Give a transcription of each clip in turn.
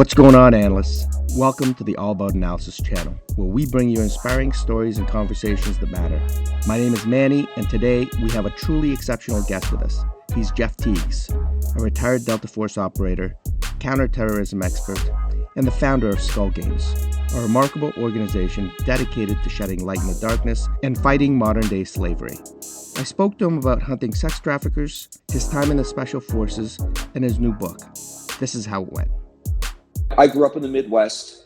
What's going on, analysts? Welcome to the All About Analysis channel, where we bring you inspiring stories and conversations that matter. My name is Manny, and today we have a truly exceptional guest with us. He's Jeff Tiegs, a retired Delta Force operator, counterterrorism expert, and the founder of Skull Games, a remarkable organization dedicated to shedding light in the darkness and fighting modern-day slavery. I spoke to him about hunting sex traffickers, his time in the Special Forces, and his new book. This is how it went. I grew up in the Midwest,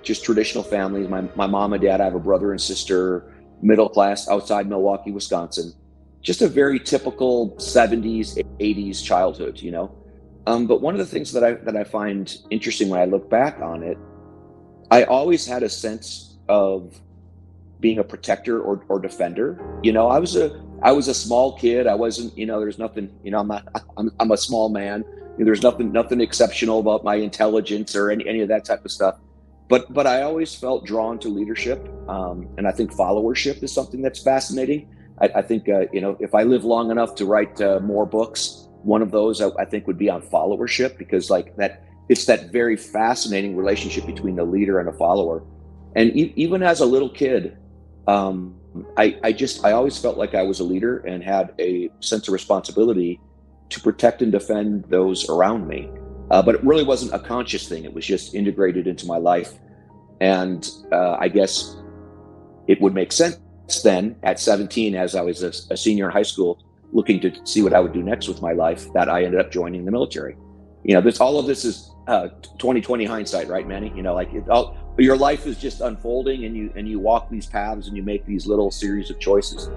just traditional families. My mom and dad, I have a brother and sister, middle class, outside Milwaukee, Wisconsin. Just a very typical 70s, 80s childhood, But one of the things that I find interesting when I look back on it, I always had a sense of being a protector or defender. I was a small kid. I wasn't, there's nothing, I'm a small man. There's nothing exceptional about my intelligence or any of that type of stuff. But I always felt drawn to leadership. And I think followership is something that's fascinating. I think, if I live long enough to write more books, one of those I think would be on followership, because it's that very fascinating relationship between the leader and a follower. And even as a little kid, I always felt like I was a leader and had a sense of responsibility to protect and defend those around me. But it really wasn't a conscious thing. It was just integrated into my life. And I guess it would make sense then at 17, as I was a senior in high school, looking to see what I would do next with my life, that I ended up joining the military. All of this is 2020 hindsight, right, Manny? Your life is just unfolding, and you walk these paths and you make these little series of choices.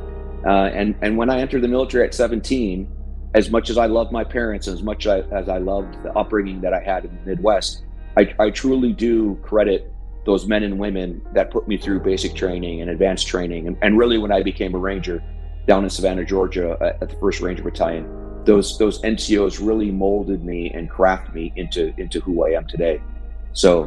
And when I entered the military at 17, as much as I loved my parents, and as much as I loved the upbringing that I had in the Midwest, I truly do credit those men and women that put me through basic training and advanced training. And really, when I became a Ranger down in Savannah, Georgia, at the 1st Ranger Battalion, those NCOs really molded me and crafted me into who I am today. So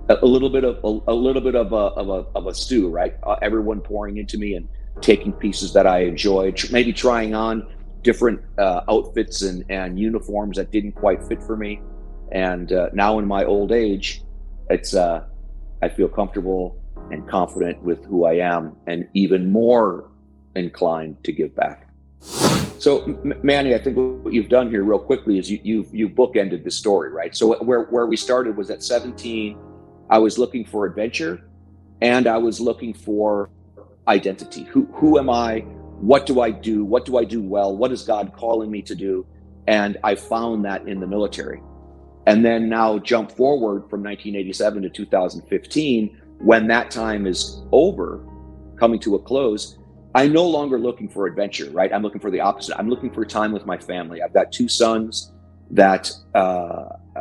a little bit of a stew, right? Everyone pouring into me and taking pieces that I enjoyed, maybe trying on different outfits and uniforms that didn't quite fit for me. And now in my old age, I feel comfortable and confident with who I am, and even more inclined to give back. So Manny, I think what you've done here real quickly is you bookended the story, right? So where we started was at 17, I was looking for adventure, and I was looking for identity. Who am I? What do I do? What do I do well? What is God calling me to do? And I found that in the military. And then now jump forward from 1987 to 2015, when that time is over, coming to a close, I'm no longer looking for adventure, right? I'm looking for the opposite. I'm looking for time with my family. I've got 2 sons that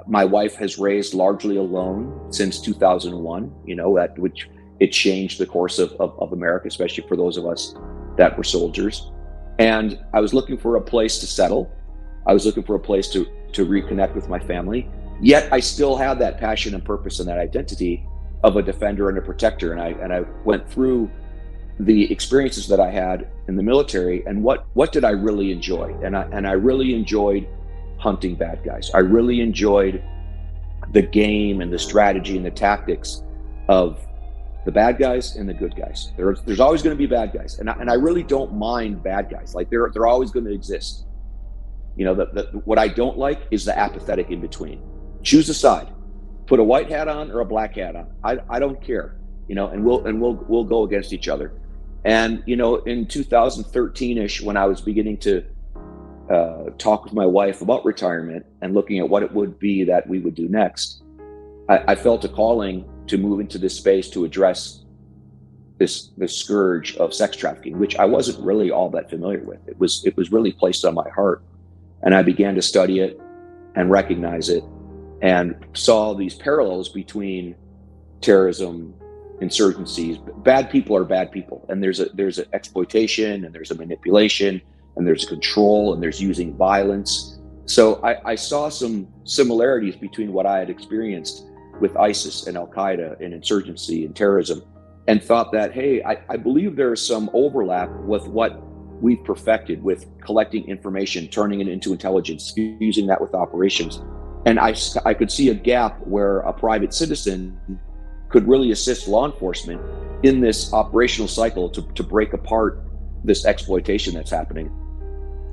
my wife has raised largely alone since 2001, which it changed the course of America, especially for those of us that were soldiers. And I was looking for a place to settle. I was looking for a place to reconnect with my family. Yet I still had that passion and purpose and that identity of a defender and a protector. And I went through the experiences that I had in the military, and what did I really enjoy? And I really enjoyed hunting bad guys. I really enjoyed the game and the strategy and the tactics of the bad guys and the good guys. There's always going to be bad guys, and I really don't mind bad guys. Like they're always going to exist. What I don't like is the apathetic in between. Choose a side. Put a white hat on or a black hat on. I don't care. And we'll go against each other. And in 2013ish, when I was beginning to talk with my wife about retirement and looking at what it would be that we would do next, I felt a calling to move into this space to address this scourge of sex trafficking, which I wasn't really all that familiar with. It was really placed on my heart, and I began to study it and recognize it, and saw these parallels between terrorism, insurgencies. Bad people are bad people, and there's an exploitation, and there's a manipulation, and there's control, and there's using violence. So I saw some similarities between what I had experienced with ISIS and Al-Qaeda and insurgency and terrorism, and thought that, hey, I believe there is some overlap with what we've perfected with collecting information, turning it into intelligence, fusing that with operations, And I could see a gap where a private citizen could really assist law enforcement in this operational cycle to break apart this exploitation that's happening.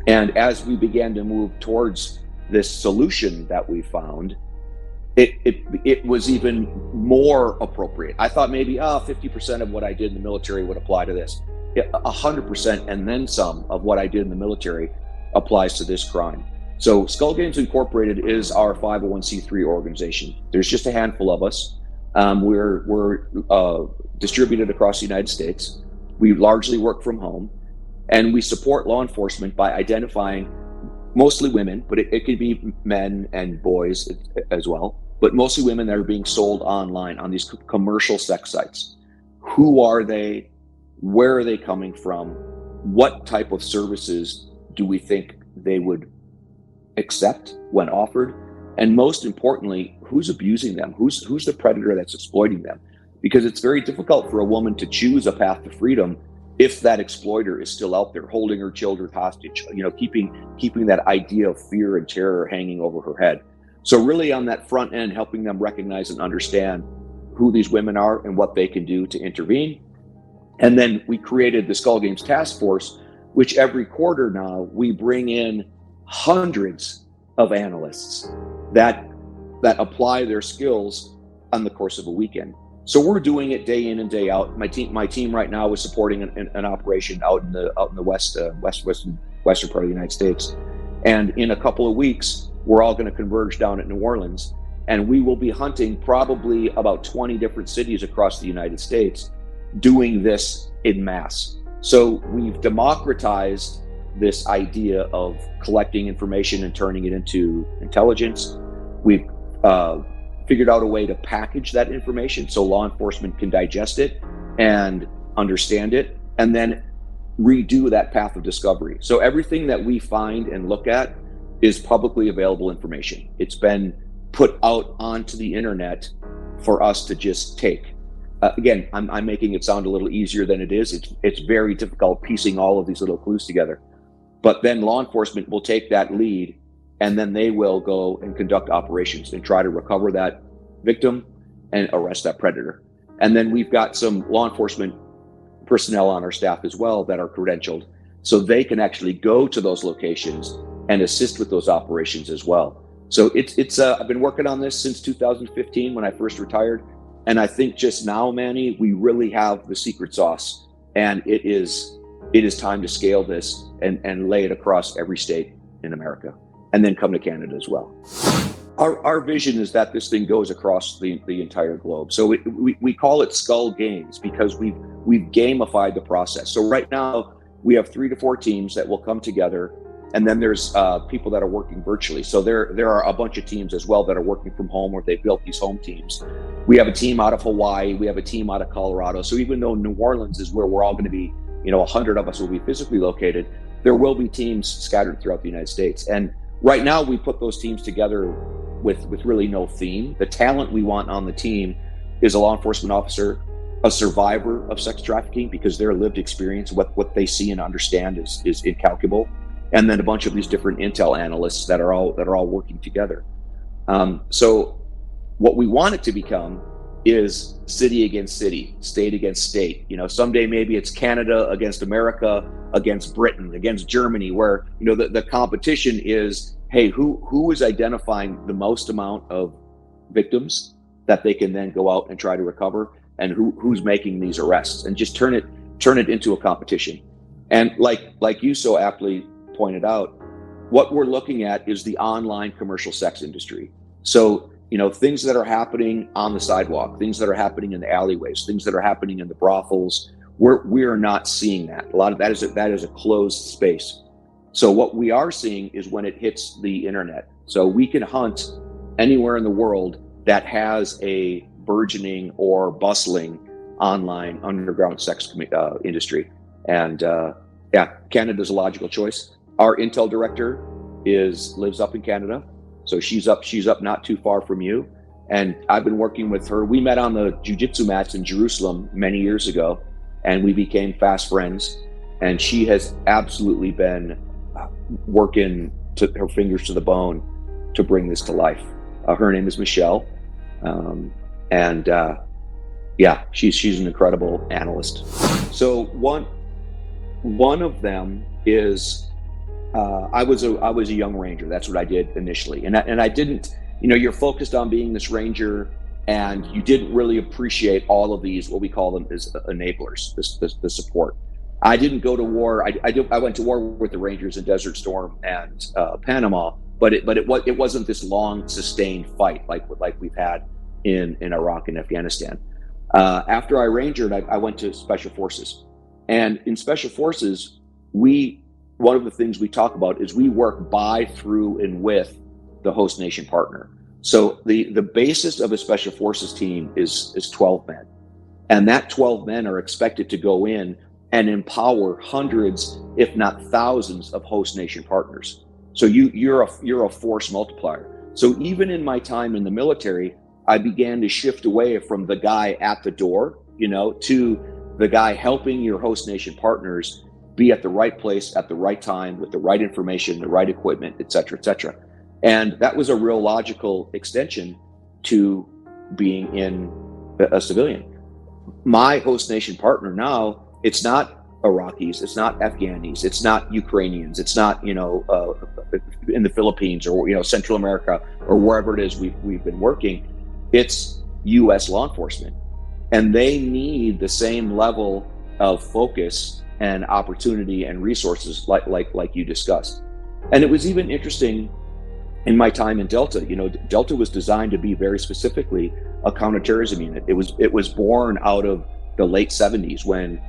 And as we began to move towards this solution that we found, it was even more appropriate. I thought maybe 50% of what I did in the military would apply to this. 100% and then some of what I did in the military applies to this crime. So Skull Games Incorporated is our 501c3 organization. There's just a handful of us. We're distributed across the United States. We largely work from home, and we support law enforcement by identifying mostly women, but it could be men and boys as well, but mostly women that are being sold online on these commercial sex sites. Who are they? Where are they coming from? What type of services do we think they would accept when offered? And most importantly, who's abusing them? Who's the predator that's exploiting them? Because it's very difficult for a woman to choose a path to freedom if that exploiter is still out there holding her children hostage, keeping that idea of fear and terror hanging over her head. So really on that front end, helping them recognize and understand who these women are and what they can do to intervene. And then we created the Skull Games Task Force, which every quarter now we bring in hundreds of analysts that apply their skills on the course of a weekend. So we're doing it day in and day out. My team right now is supporting an operation out in the western part of the United States, and in a couple of weeks we're all going to converge down at New Orleans, and we will be hunting probably about 20 different cities across the United States, doing this in mass. So we've democratized this idea of collecting information and turning it into intelligence. We've figured out a way to package that information so law enforcement can digest it and understand it, and then redo that path of discovery. So everything that we find and look at is publicly available information. It's been put out onto the internet for us to just take. Again, I'm making it sound a little easier than it is. It's very difficult piecing all of these little clues together. But then law enforcement will take that lead, and then they will go and conduct operations and try to recover that victim and arrest that predator. And then we've got some law enforcement personnel on our staff as well that are credentialed, so they can actually go to those locations and assist with those operations as well. So it's I've been working on this since 2015 when I first retired. And I think just now, Manny, we really have the secret sauce, and it is time to scale this and lay it across every state in America, and then come to Canada as well. Our vision is that this thing goes across the entire globe. So we call it Skull Games because we've gamified the process. So right now we have 3 to 4 teams that will come together, and then there's people that are working virtually. So there are a bunch of teams as well that are working from home, or they built these home teams. We have a team out of Hawaii. We have a team out of Colorado. So even though New Orleans is where we're all going to be, 100 of us will be physically located, there will be teams scattered throughout the United States. And right now we put those teams together with really no theme. The talent we want on the team is a law enforcement officer, a survivor of sex trafficking, because their lived experience, what they see and understand is incalculable. And then a bunch of these different intel analysts that are all working together. So what we want it to become is city against city, state against state. Someday maybe it's Canada against America, against Britain, against Germany, where the competition is, hey, who is identifying the most amount of victims that they can then go out and try to recover, and who's making these arrests, and just turn it into a competition. And like you so aptly pointed out, what we're looking at is the online commercial sex industry. So, things that are happening on the sidewalk, things that are happening in the alleyways, things that are happening in the brothels, we are not seeing that. A lot of that is a closed space. So what we are seeing is when it hits the internet. So we can hunt anywhere in the world that has a burgeoning or bustling online underground sex industry. And Canada's a logical choice. Our intel director lives up in Canada. So she's up not too far from you. And I've been working with her. We met on the jiu-jitsu mats in Jerusalem many years ago, and we became fast friends. And she has absolutely been working to her fingers to the bone to bring this to life. Her name is Michelle. And yeah, she's an incredible analyst. So one of them is, I was a young ranger. That's what I did initially. And I didn't, you're focused on being this ranger, and you didn't really appreciate all of these, what we call them is enablers, the support. I didn't go to war. I went to war with the Rangers in Desert Storm and Panama, but it wasn't this long sustained fight like we've had in Iraq and Afghanistan. After I rangered, I went to Special Forces, and in Special Forces, one of the things we talk about is we work by, through, and with the host nation partner. So the basis of a Special Forces team is 12 men, and that 12 men are expected to go in and empower hundreds, if not thousands, of host nation partners. So you're a force multiplier. So even in my time in the military, I began to shift away from the guy at the door, to the guy helping your host nation partners be at the right place at the right time with the right information, the right equipment, et cetera, et cetera. And that was a real logical extension to being in a civilian. My host nation partner now, it's not Iraqis, it's not Afghanis, it's not Ukrainians, it's not, in the Philippines or, Central America or wherever it is we've been working. It's U.S. law enforcement, and they need the same level of focus and opportunity and resources like you discussed. And it was even interesting in my time in Delta. Delta was designed to be very specifically a counterterrorism unit. It was born out of the late 70s when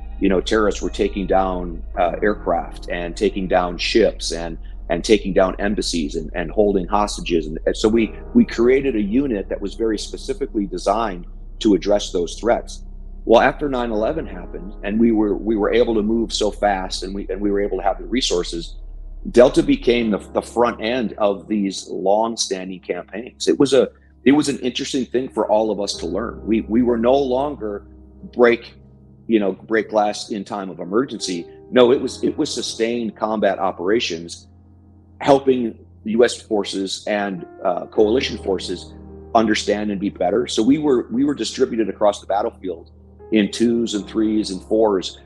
terrorists were taking down aircraft and taking down ships and taking down embassies and holding hostages. And so we created a unit that was very specifically designed to address those threats. Well, after 9/11 happened, and we were able to move so fast, and we were able to have the resources, Delta became the front end of these long-standing campaigns. It was an interesting thing for all of us to learn. We were no longer break glass in time of emergency. No, it was sustained combat operations, helping the U.S. forces and coalition forces understand and be better. So we were distributed across the battlefield in 2s and 3s and 4s,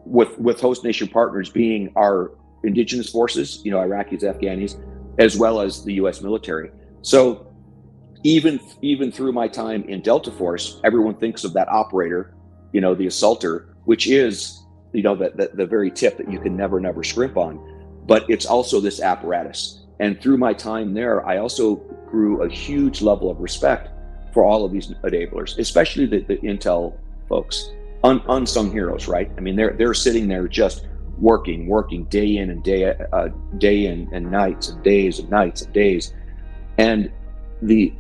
with host nation partners being our indigenous forces, Iraqis, Afghanis, as well as the U.S. military. So even through my time in Delta Force, everyone thinks of that operator, the assaulter, which is, the very tip that you can never scrimp on. But it's also this apparatus. And through my time there, I also grew a huge level of respect for all of these enablers, especially the intel folks, unsung heroes, right? I mean, they're sitting there just working day in and day in and nights and days and nights and days. And the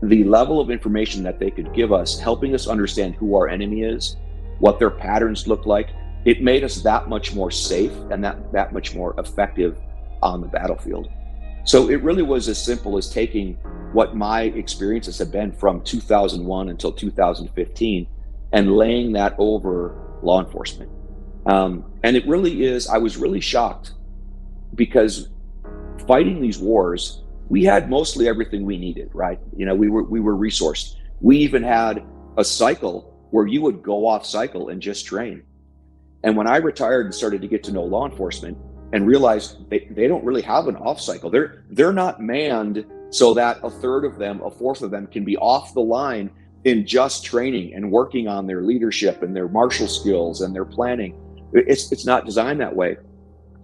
level of information that they could give us, helping us understand who our enemy is, what their patterns look like, it made us that much more safe and that much more effective on the battlefield. So it really was as simple as taking what my experiences have been from 2001 until 2015 and laying that over law enforcement. And it really is, I was really shocked, because fighting these wars, we had mostly everything we needed, right? We were resourced. We even had a cycle where you would go off cycle and just train. And when I retired and started to get to know law enforcement and realized they don't really have an off cycle, they're not manned so that a third of them, a fourth of them can be off the line in just training and working on their leadership and their martial skills and their planning. It's not designed that way,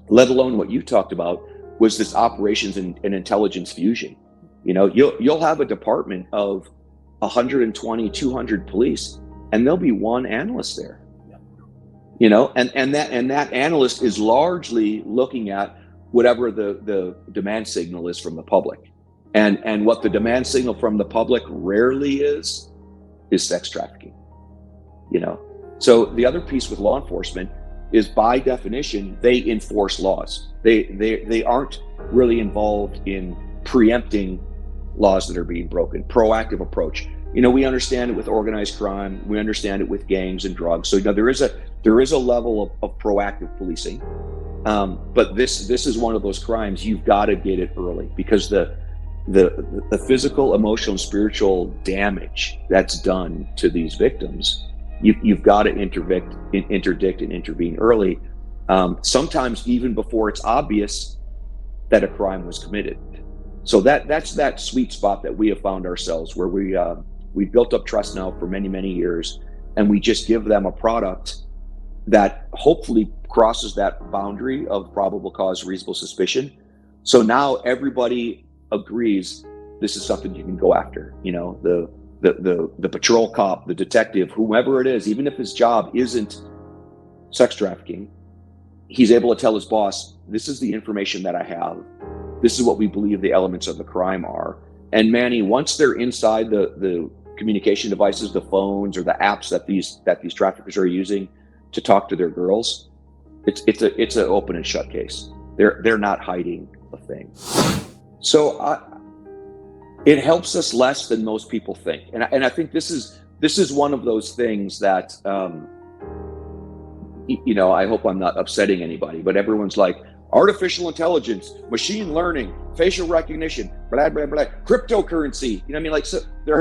let alone what you talked about was this operations and intelligence fusion. You'll have a department of 120, 200 police, and there'll be one analyst there. And that analyst is largely looking at whatever the demand signal is from the public. And what the demand signal from the public rarely is sex trafficking. So the other piece with law enforcement is, by definition, they enforce laws. They aren't really involved in preempting laws that are being broken. Proactive approach. We understand it with organized crime. We understand it with gangs and drugs. So there is a level of proactive policing. But this is one of those crimes you've got to get it early, because the the physical, emotional, and spiritual damage that's done to these victims, you've got to interdict and intervene early, sometimes even before it's obvious that a crime was committed. So that's that sweet spot that we have found ourselves, where we built up trust now for many, many years, and we just give them a product that hopefully crosses that boundary of probable cause, reasonable suspicion. So now everybody agrees this is something you can go after. You know, the patrol cop, the detective, whoever it is, even if his job isn't sex trafficking, he's able to tell his boss, this is the information that I have. This is what we believe the elements of the crime are. And Manny, once they're inside the communication devices, the phones or the apps that these traffickers are using to talk to their girls, it's an open and shut case. They're not hiding a thing. So it helps us less than most people think, and I think this is one of those things that you know, I hope I'm not upsetting anybody, but everyone's like, artificial intelligence, machine learning, facial recognition, blah blah blah, cryptocurrency. You know what I mean? Like, so there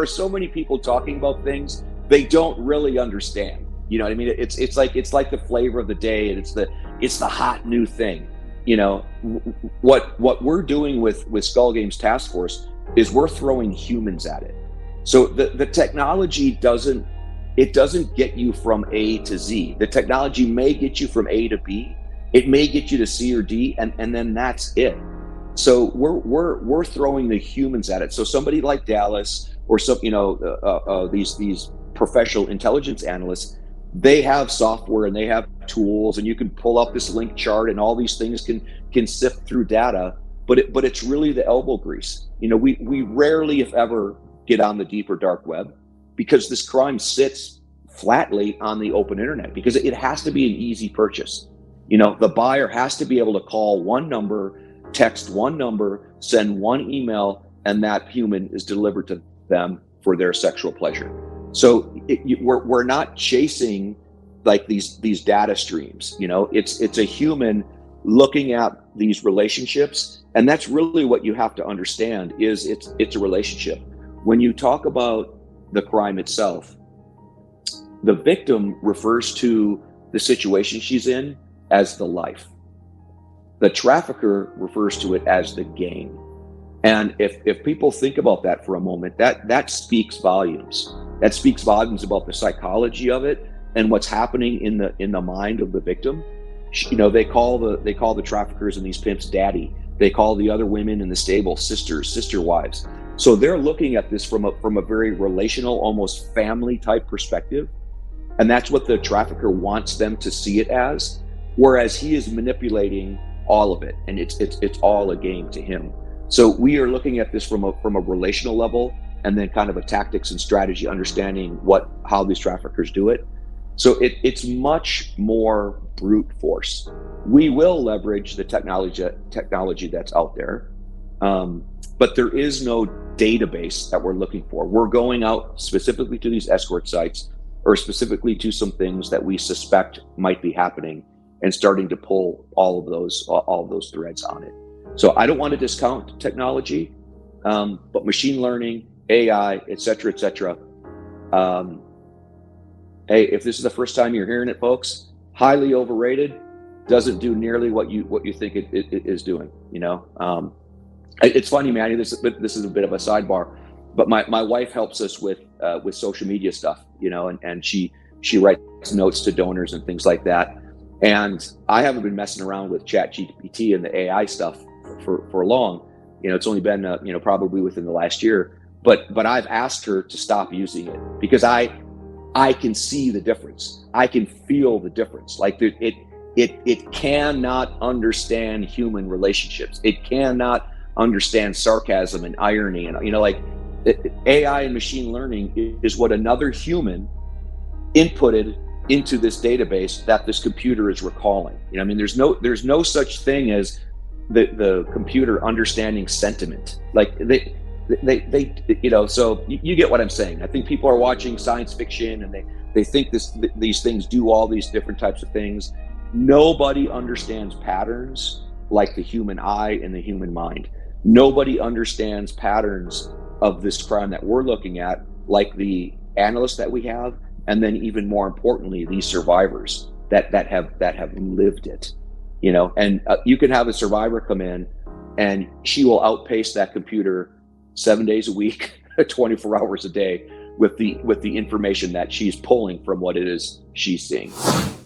are so many people talking about things they don't really understand. You know what I mean? It's like the flavor of the day, and it's the hot new thing. You know, what we're doing with Skull Games Task Force is we're throwing humans at it. So the technology doesn't get you from A to Z. The technology may get you from A to B. It may get you to C or D, and then that's it. So we're throwing the humans at it. So somebody like Dallas or some, you know, these professional intelligence analysts, they have software and they have tools, and you can pull up this link chart, and all these things can sift through data. But it's really the elbow grease. You know, we rarely, if ever, get on the deep or dark web, because this crime sits flatly on the open internet, because it has to be an easy purchase. You know, the buyer has to be able to call one number, text one number, send one email, and that human is delivered to them for their sexual pleasure. So we're not chasing like these data streams. You know, it's a human looking at these relationships, and that's really what you have to understand is it's a relationship. When you talk about the crime itself, the victim refers to the situation she's in as the life. The trafficker refers to it as the game. And if people think about that for a moment, that speaks volumes. That speaks volumes about the psychology of it and what's happening in the mind of the victim. You know, they call the traffickers and these pimps daddy. They call the other women in the stable sisters, sister wives. So they're looking at this from a very relational, almost family type perspective. And that's what the trafficker wants them to see it as. Whereas he is manipulating all of it, and it's all a game to him. So we are looking at this from a relational level, and then kind of a tactics and strategy, understanding how these traffickers do it. So it's much more brute force. We will leverage the technology that's out there, but there is no database that we're looking for. We're going out specifically to these escort sites, or specifically to some things that we suspect might be happening, and starting to pull all of those threads on it. So I don't want to discount technology, but machine learning, AI, et cetera, hey, if this is the first time you're hearing it, folks, highly overrated, doesn't do nearly what you think it is doing. You know, it's funny, Manny, this is a bit of a sidebar, but my wife helps us with social media stuff, you know, and she writes notes to donors and things like that. And I haven't been messing around with ChatGPT and the AI stuff for long. You know, it's only been probably within the last year. But I've asked her to stop using it, because I can see the difference. I can feel the difference. Like it cannot understand human relationships. It cannot understand sarcasm and irony, and like AI and machine learning is what another human inputted into this database that this computer is recalling. I mean, there's no such thing as the computer understanding sentiment. Like they so you get what I'm saying. I think people are watching science fiction and they think these things do all these different types of things. Nobody understands patterns like the human eye and the human mind. Nobody understands patterns of this crime that we're looking at, like the analysts that we have, and then even more importantly, these survivors that have lived it. And you can have a survivor come in, and she will outpace that computer 7 days a week, 24 hours a day, with the information that she's pulling from what it is she's seeing.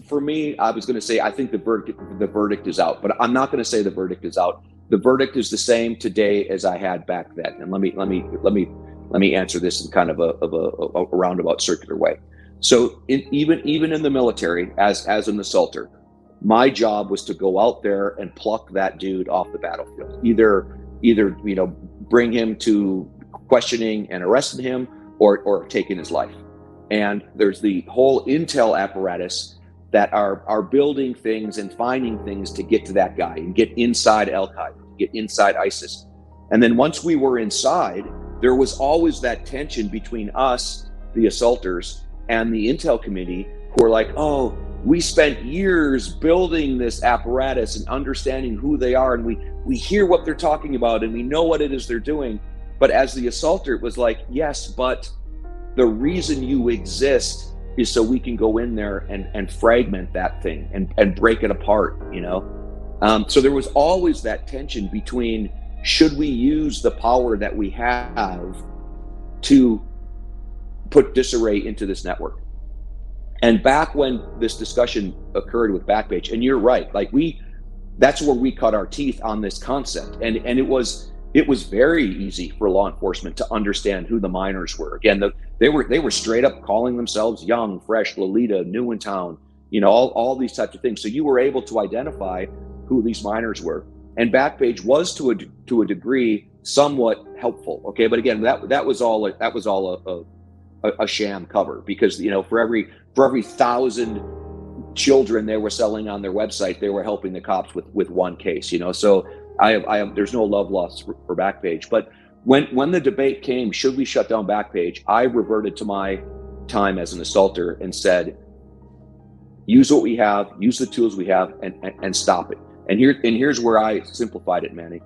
For me, I was going to say I think the verdict is out, but I'm not going to say the verdict is out. The verdict is the same today as I had back then. And let me answer this in kind of a roundabout, circular way. So even in the military, as an assaulter, my job was to go out there and pluck that dude off the battlefield. Either bring him to questioning and arresting him, or taking his life. And there's the whole intel apparatus that are building things and finding things to get to that guy and get inside Al-Qaeda, get inside ISIS. And then once we were inside, there was always that tension between us, the assaulters, and the intel committee, who are like, oh, we spent years building this apparatus and understanding who they are, and we hear what they're talking about, and we know what it is they're doing. But as the assaulter, it was like, yes, but the reason you exist is so we can go in there and fragment that thing and break it apart, So there was always that tension between, should we use the power that we have to put disarray into this network? And back when this discussion occurred with Backpage, and you're right, that's where we cut our teeth on this concept. And it was very easy for law enforcement to understand who the miners were. Again, they were straight up calling themselves Young, Fresh, Lolita, New in Town, all these types of things. So you were able to identify who these miners were. And Backpage was to a degree somewhat helpful. Okay, but again, that was all a sham cover, because for every 1,000 children they were selling on their website, they were helping the cops with one case. So there's no love lost for Backpage. But when the debate came, should we shut down Backpage, I reverted to my time as an assaulter and said, use what we have, use the tools we have, and stop it. And here's where I simplified it, Manny.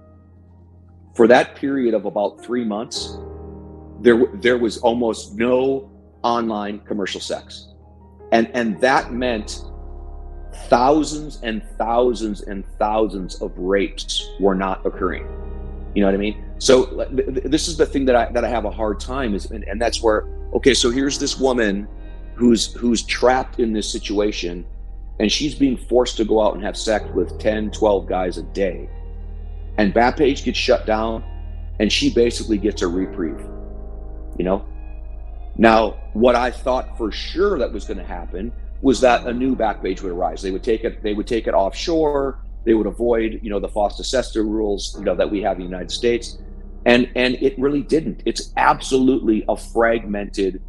For that period of about 3 months, there was almost no online commercial sex, and that meant thousands and thousands and thousands of rapes were not occurring. You know what I mean? So this is the thing that I have a hard time is, and that's where, okay, so here's this woman who's trapped in this situation, and she's being forced to go out and have sex with 10, 12 guys a day. And Backpage gets shut down, and she basically gets a reprieve, Now, what I thought for sure that was going to happen was that a new Backpage would arise. They would take it offshore. They would avoid, the FOSTA-SESTA rules, that we have in the United States. And it really didn't. It's absolutely a fragmented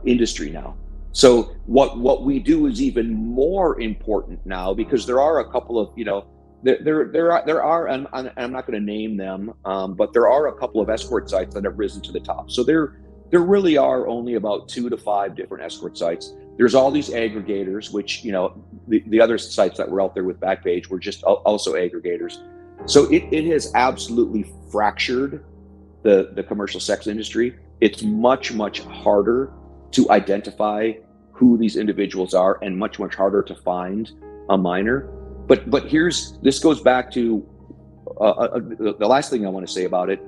industry now. So what we do is even more important now, because there are a couple of, there are, and I'm not going to name them, but there are a couple of escort sites that have risen to the top. So there really are only about 2 to 5 different escort sites. There's all these aggregators, which, the other sites that were out there with Backpage were just also aggregators. So it has absolutely fractured the commercial sex industry. It's much, much harder to identify who these individuals are, and much, much harder to find a minor. But this goes back to the last thing I want to say about it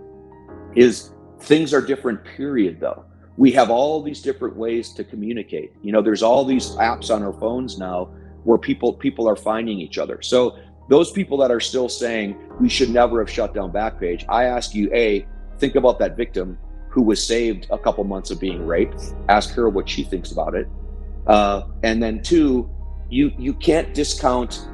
is things are different, period, though. We have all these different ways to communicate. There's all these apps on our phones now where people are finding each other. So those people that are still saying we should never have shut down Backpage, I ask you, A, think about that victim who was saved a couple months of being raped. Ask her what she thinks about it. And then 2, you can't discount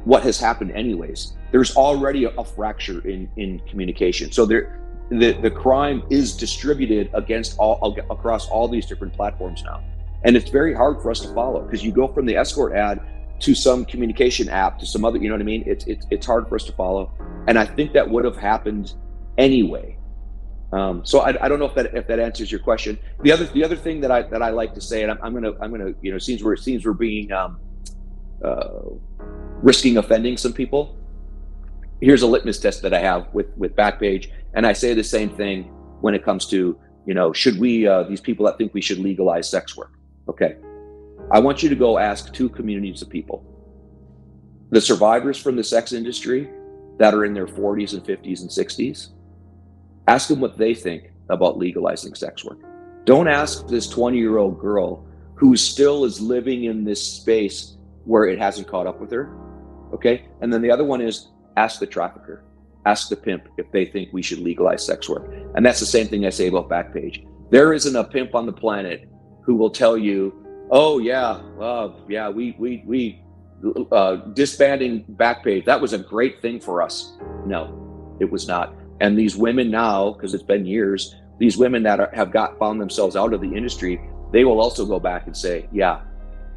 what has happened anyways. There's already a fracture in communication. So the crime is distributed across all these different platforms now. And it's very hard for us to follow, because you go from the escort ad to some communication app to some other, you know what I mean? It's hard for us to follow. And I think that would have happened anyway. So I don't know if that answers your question. The other thing that I like to say, and I'm gonna seems we're being risking offending some people. here's a litmus test that I have with Backpage, and I say the same thing when it comes to, should we, these people that think we should legalize sex work. Okay. I want you to go ask two communities of people. The survivors from the sex industry that are in their 40s and 50s and 60s. Ask them what they think about legalizing sex work. Don't ask this 20-year-old girl who still is living in this space where it hasn't caught up with her. Okay. And then the other one is ask the trafficker, ask the pimp if they think we should legalize sex work. And that's the same thing I say about Backpage. There isn't a pimp on the planet who will tell you, oh yeah, we disbanding Backpage, that was a great thing for us. No, it was not. And these women now, because it's been years, these women that have found themselves out of the industry, they will also go back and say, yeah,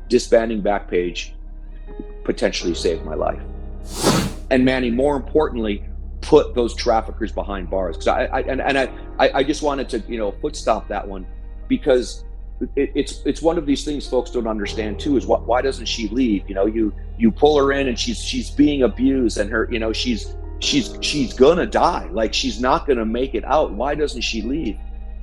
disbanding Backpage potentially saved my life. And Manny, more importantly, put those traffickers behind bars. Because I just wanted to, foot stop that one, because it's one of these things folks don't understand too, is why doesn't she leave? You pull her in and she's being abused, and her, she's gonna die. Like, she's not gonna make it out. Why doesn't she leave?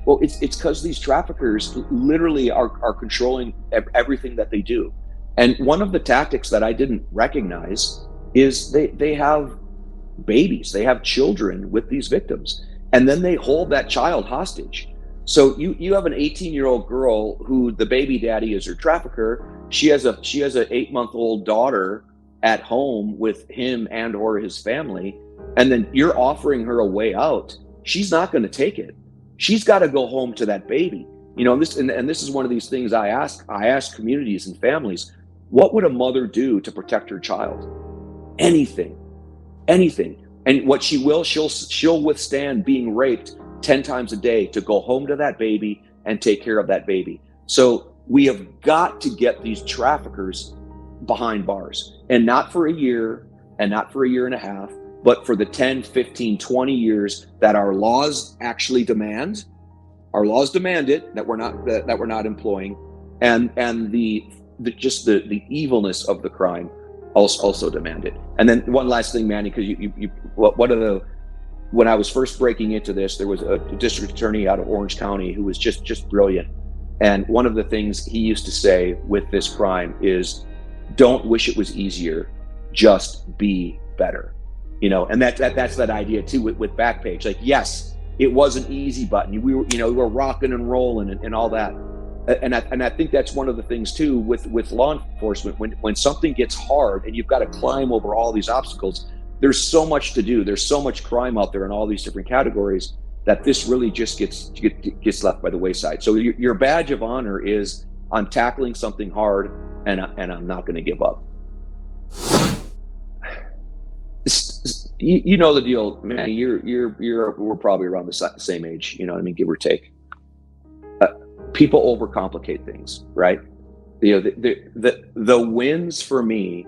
Well, it's because these traffickers literally are controlling everything that they do. And one of the tactics that I didn't recognize is they have babies, they have children with these victims, and then they hold that child hostage. So you have an 18-year-old girl who the baby daddy is her trafficker. She has a 8-month-old daughter at home with him and or his family, and then you're offering her a way out. She's not going to take it. She's got to go home to that baby. This is one of these things I ask communities and families, what would a mother do to protect her child? Anything. And what she'll withstand being raped 10 times a day to go home to that baby and take care of that baby. So we have got to get these traffickers behind bars, and not for a year and not for a year and a half, but for the 10, 15, 20 years that our laws actually demand. Our laws demand it, that we're not employing, and the evilness of the crime also demand it. And then one last thing, Manny, because when I was first breaking into this, there was a district attorney out of Orange County who was just brilliant. And one of the things he used to say with this crime is, don't wish it was easier, just be better. And that's that idea too with Backpage. Like, yes, it was an easy button. We were rocking and rolling and all that. And I think that's one of the things too with law enforcement, when something gets hard and you've got to climb over all these obstacles, there's so much to do. There's so much crime out there in all these different categories that this really just gets left by the wayside. So your badge of honor is, I'm tackling something hard and I'm not going to give up. You know the deal, man. We're probably around the same age. You know what I mean, give or take. People overcomplicate things, right? The wins for me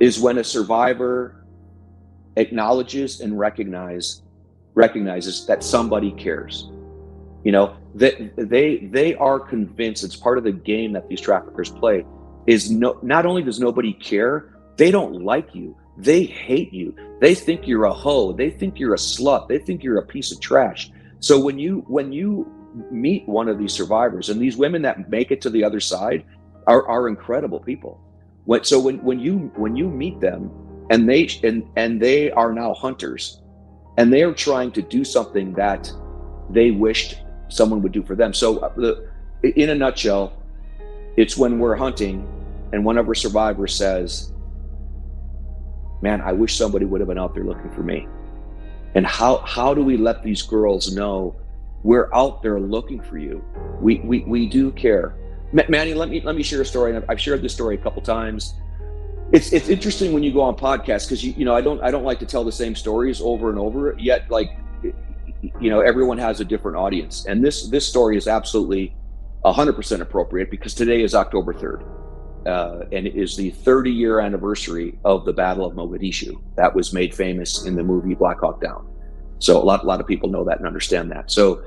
is when a survivor acknowledges and recognizes that somebody cares. That they are convinced, it's part of the game that these traffickers play, is not only does nobody care, they don't like you. They hate you. They think you're a hoe. They think you're a slut. They think you're a piece of trash. So when you meet one of these survivors, and these women that make it to the other side are incredible people. So when you meet them, and they are now hunters, and they are trying to do something that they wished someone would do for them. So in a nutshell, it's when we're hunting and one of our survivors says, man, I wish somebody would have been out there looking for me. And how do we let these girls know we're out there looking for you? We do care. Manny, let me share a story. I've shared this story a couple times. It's interesting when you go on podcasts, because I don't like to tell the same stories over and over, yet everyone has a different audience. And this story is absolutely 100% appropriate, because today is October 3rd. And it is the 30-year anniversary of the Battle of Mogadishu that was made famous in the movie Black Hawk Down. So a lot of people know that and understand that. So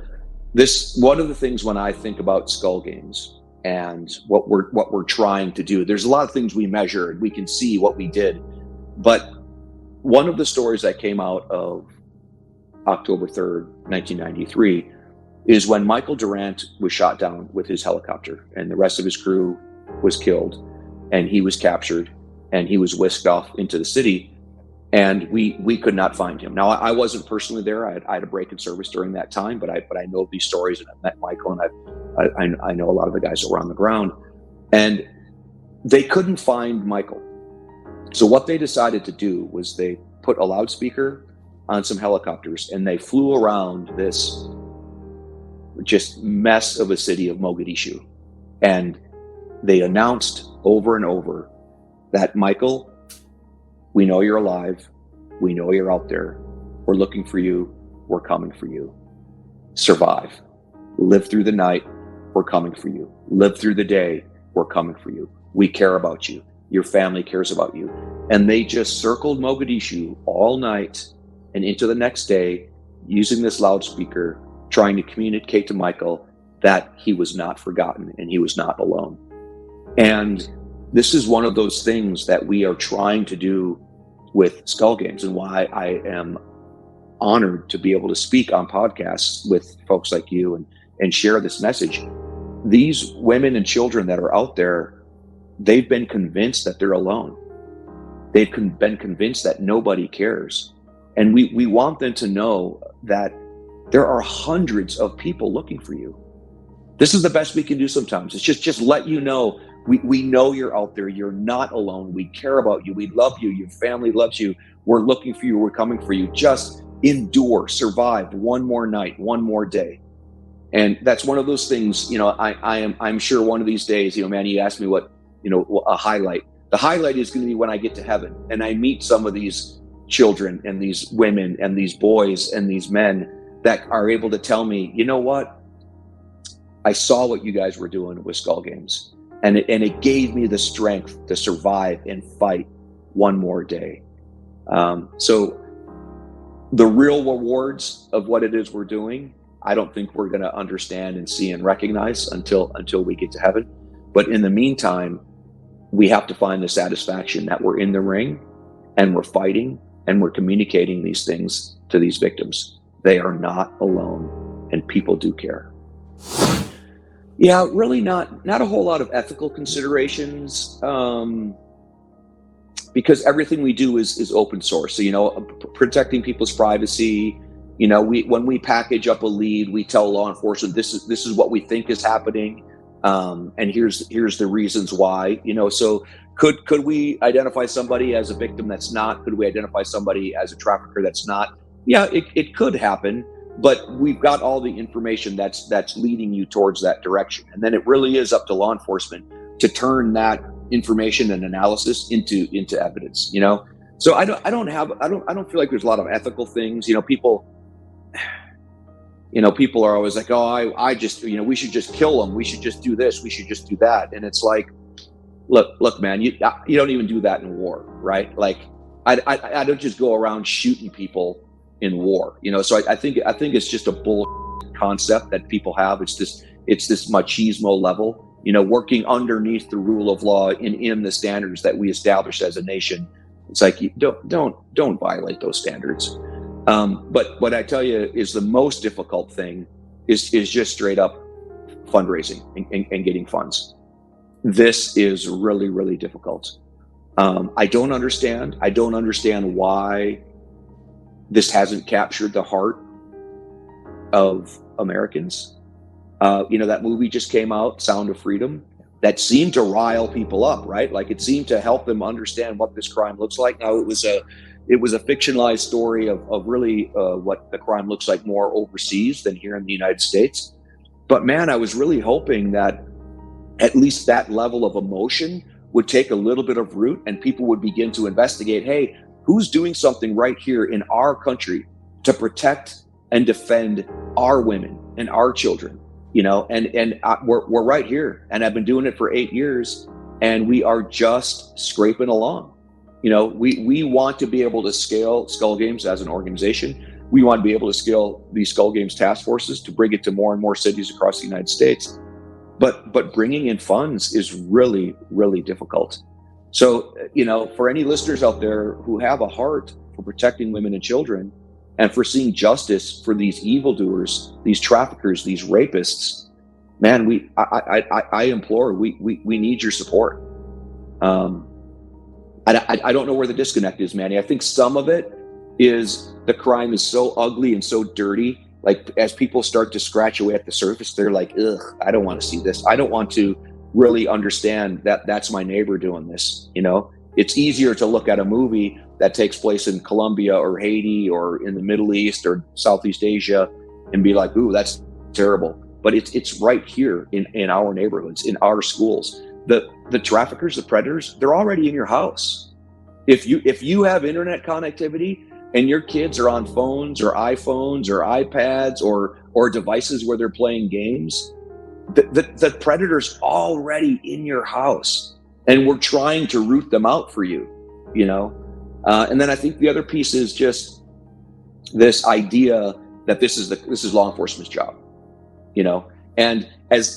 one of the things when I think about Skull Games and what we're trying to do, there's a lot of things we measure and we can see what we did, but one of the stories that came out of October 3rd, 1993, is when Michael Durant was shot down with his helicopter and the rest of his crew was killed, and he was captured and he was whisked off into the city, and we could not find him. Now, I wasn't personally there. I had a break in service during that time, but I know these stories, and I've met Michael, and I know a lot of the guys that were on the ground, and they couldn't find Michael. So what they decided to do was they put a loudspeaker on some helicopters and they flew around this just mess of a city of Mogadishu. And they announced over and over that, Michael, we know you're alive. We know you're out there. We're looking for you. We're coming for you. Survive. Live through the night. We're coming for you. Live through the day. We're coming for you. We care about you. Your family cares about you. And they just circled Mogadishu all night and into the next day using this loudspeaker, trying to communicate to Michael that he was not forgotten and he was not alone. And this is one of those things that we are trying to do with Skull Games, and why I am honored to be able to speak on podcasts with folks like you and share this message. These women and children that are out there, they've been convinced that they're alone. They've been convinced that nobody cares. And we want them to know that there are hundreds of people looking for you. This is the best we can do sometimes. It's just let you know, we know you're out there. You're not alone. We care about you. We love you. Your family loves you. We're looking for you. We're coming for you. Just endure, survive one more night, one more day. And that's one of those things, I'm sure one of these days, man, you asked me what, a highlight. The highlight is going to be when I get to heaven and I meet some of these children and these women and these boys and these men that are able to tell me, you know what? I saw what you guys were doing with Skull Games, and it gave me the strength to survive and fight one more day. So the real rewards of what it is we're doing, I don't think we're going to understand and see and recognize until we get to heaven. But in the meantime, we have to find the satisfaction that we're in the ring and we're fighting and we're communicating these things to these victims. They are not alone, and people do care. Yeah, really not a whole lot of ethical considerations, because everything we do is open source. So, protecting people's privacy. When we package up a lead, we tell law enforcement this is what we think is happening. And here's the reasons why, so could we identify somebody as a victim that's not? Could we identify somebody as a trafficker that's not? Yeah, it could happen, but we've got all the information that's leading you towards that direction. And then it really is up to law enforcement to turn that information and analysis into evidence, So I don't feel like there's a lot of ethical things, people are always like, oh, I just, we should just kill them. We should just do this. We should just do that. And it's like, look, man, you don't even do that in war, right? Like, I don't just go around shooting people in war, So I think it's just a bull concept that people have. It's this machismo level, working underneath the rule of law in the standards that we established as a nation. It's like, don't violate those standards. But what I tell you is the most difficult thing is just straight up fundraising and getting funds. This is really, really difficult. I don't understand why this hasn't captured the heart of Americans. That movie just came out, Sound of Freedom, that seemed to rile people up, right? Like, it seemed to help them understand what this crime looks like. Now, it was a fictionalized story of really what the crime looks like more overseas than here in the United States. But man, I was really hoping that at least that level of emotion would take a little bit of root and people would begin to investigate, hey, who's doing something right here in our country to protect and defend our women and our children, and we're right here, and I've been doing it for 8 years, and we are just scraping along. We want to be able to scale Skull Games as an organization. We want to be able to scale these Skull Games task forces to bring it to more and more cities across the United States. But bringing in funds is really, really difficult. So, for any listeners out there who have a heart for protecting women and children, and for seeing justice for these evildoers, these traffickers, these rapists. Man, I implore, we need your support. I don't know where the disconnect is, Manny. I think some of it is the crime is so ugly and so dirty. Like, as people start to scratch away at the surface, they're like, ugh, I don't want to see this. I don't want to really understand that that's my neighbor doing this. You know, it's easier to look at a movie that takes place in Colombia or Haiti or in the Middle East or Southeast Asia and be like, ooh, that's terrible. But it's right here in our neighborhoods, in our schools. The traffickers, the predators, they're already in your house. If you have internet connectivity and your kids are on phones or iPhones or iPads or devices where they're playing games, the predator's already in your house, and we're trying to root them out for you, you know? And then I think the other piece is just this idea that this is law enforcement's job, you know? And as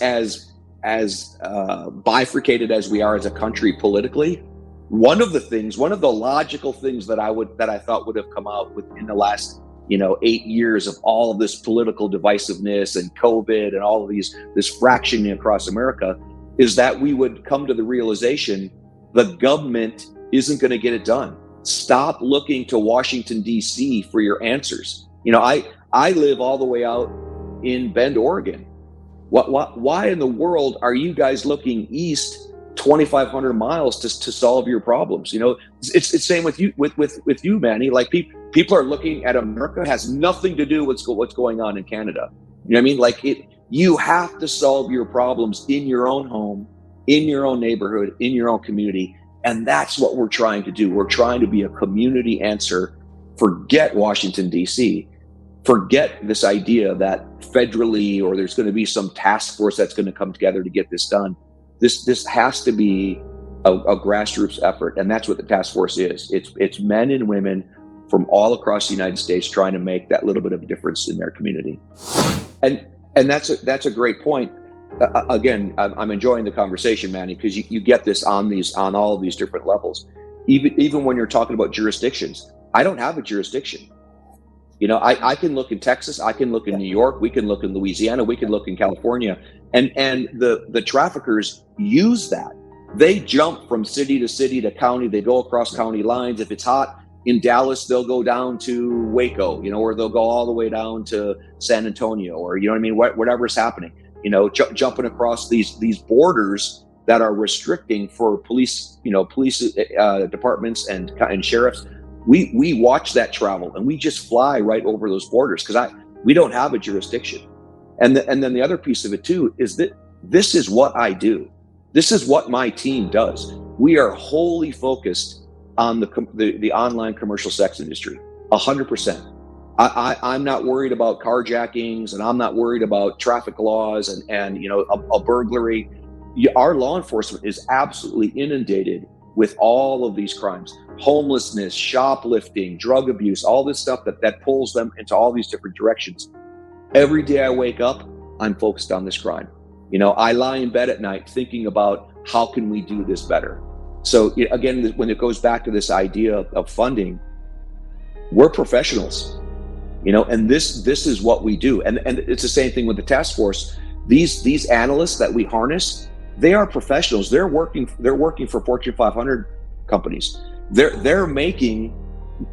bifurcated as we are as a country politically, one of the logical things that I thought would have come out within the last 8 years of all of this political divisiveness and COVID and all of this fractioning across America is that we would come to the realization the government isn't going to get it done. Stop looking to Washington, D.C. for your answers. You know, I live all the way out in Bend, Oregon. Why in the world are you guys looking east 2,500 miles to solve your problems? You know, it's the same with you, Manny. Like, people are looking at America, has nothing to do with what's going on in Canada. You know what I mean? Like, you have to solve your problems in your own home, in your own neighborhood, in your own community. And that's what we're trying to do. We're trying to be a community answer. Forget Washington, D.C. Forget this idea that federally or there's going to be some task force that's going to come together to get this done. This has to be a grassroots effort, and that's what the task force is. It's men and women from all across the United States trying to make that little bit of a difference in their community. And that's a great point. Again, I'm enjoying the conversation, Manny, because you get this on all of these different levels. Even when you're talking about jurisdictions, I don't have a jurisdiction. You know, I can look in Texas, I can look in New York, we can look in Louisiana, we can look in California, and the traffickers use that. They jump from city to city to county. They go across county lines. If it's hot in Dallas, they'll go down to Waco, or they'll go all the way down to San Antonio, or whatever's happening. Jumping across these borders that are restricting for police departments and sheriffs. We watch that travel, and we just fly right over those borders because we don't have a jurisdiction. And then the other piece of it too is that this is what I do. This is what my team does. We are wholly focused on the online commercial sex industry, 100%. I'm not worried about carjackings, and I'm not worried about traffic laws and a burglary. Our law enforcement is absolutely inundated with all of these crimes: homelessness, shoplifting, drug abuse, all this stuff that pulls them into all these different directions. Every day I wake up, I'm focused on this crime. I lie in bed at night thinking about how can we do this better. So again, when it goes back to this idea of funding, we're professionals, and this is what we do. And it's the same thing with the task force. These analysts that we harness, they are professionals. They're working for Fortune 500 companies. They're making